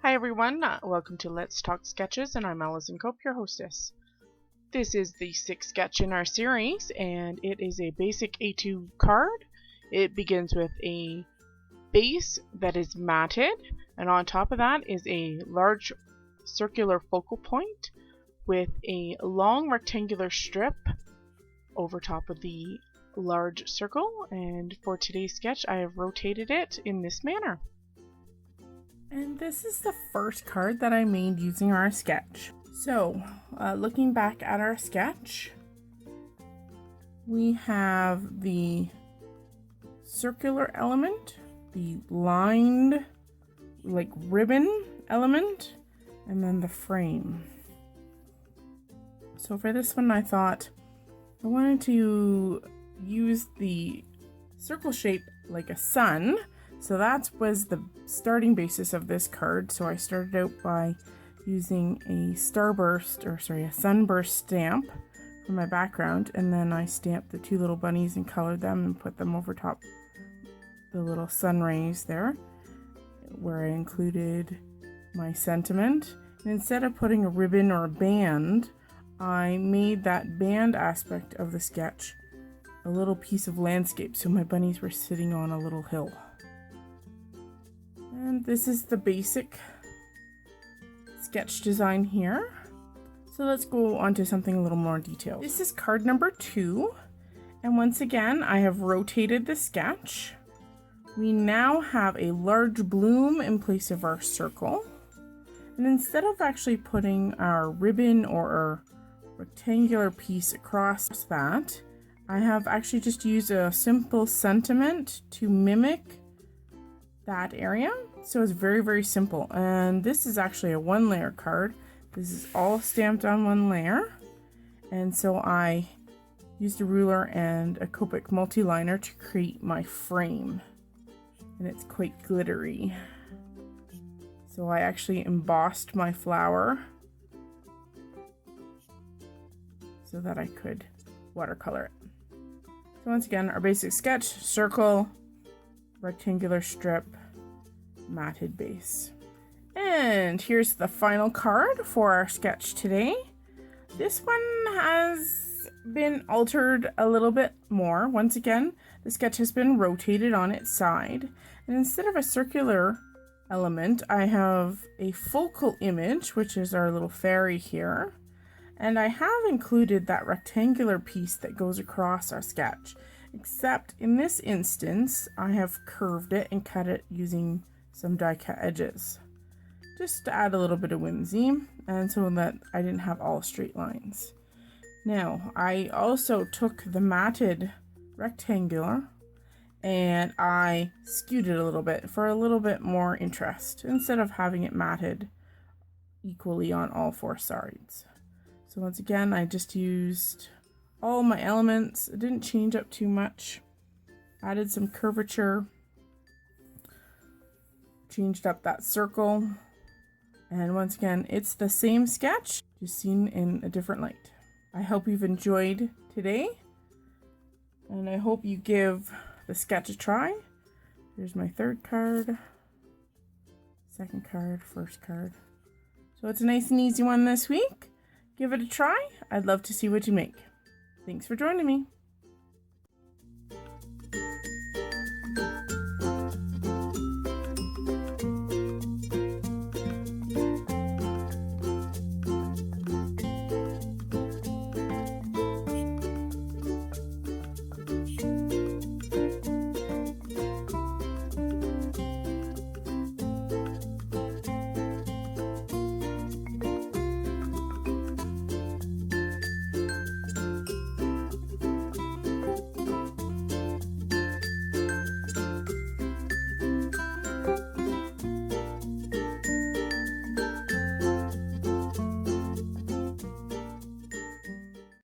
Hi everyone, welcome to Let's Talk Sketches, and I'm Allison Cope, your hostess. This is the 6th sketch in our series, and it is a basic A2 card. It begins with a base that is matted, and on top of that is a large circular focal point with a long rectangular strip over top of the large circle, and for today's sketch I have rotated it in this manner. And this is the first card that I made using our sketch. So, looking back at our sketch, we have the circular element, the lined, like ribbon element, and then the frame. So for this one, I thought I wanted to use the circle shape like a sun. So that was the starting basis of this card. So I started out by using a sunburst stamp for my background, and then I stamped the two little bunnies and colored them and put them over top the little sun rays there, where I included my sentiment. And instead of putting a ribbon or a band, I made that band aspect of the sketch a little piece of landscape, so my bunnies were sitting on a little hill. And this is the basic sketch design here. So let's go on to something a little more detailed. This is card number 2. And once again, I have rotated the sketch. We now have a large bloom in place of our circle. And instead of actually putting our ribbon or our rectangular piece across that, I have actually just used a simple sentiment to mimic that area. So it's very, very simple. And this is actually a 1-layer card. This is all stamped on 1 layer. And so I used a ruler and a Copic multi-liner to create my frame. And it's quite glittery. So I actually embossed my flower so that I could watercolor it. So once again, our basic sketch: circle, rectangular strip, matted base. And here's the final card for our sketch today. This one has been altered a little bit more. Once again, the sketch has been rotated on its side, and instead of a circular element, I have a focal image, which is our little fairy here, and I have included that rectangular piece that goes across our sketch, except in this instance I have curved it and cut it using some die cut edges, just to add a little bit of whimsy, and so that I didn't have all straight lines. Now, I also took the matted rectangular and I skewed it a little bit for a little bit more interest, instead of having it matted equally on all 4 sides. So once again, I just used all my elements. It didn't change up too much. Added some curvature, changed up that circle, and once again, it's the same sketch, just seen in a different light. I hope you've enjoyed today, and I hope you give the sketch a try. Here's my 3rd card, 2nd card, 1st card. So it's a nice and easy one this week. Give it a try. I'd love to see what you make. Thanks for joining me.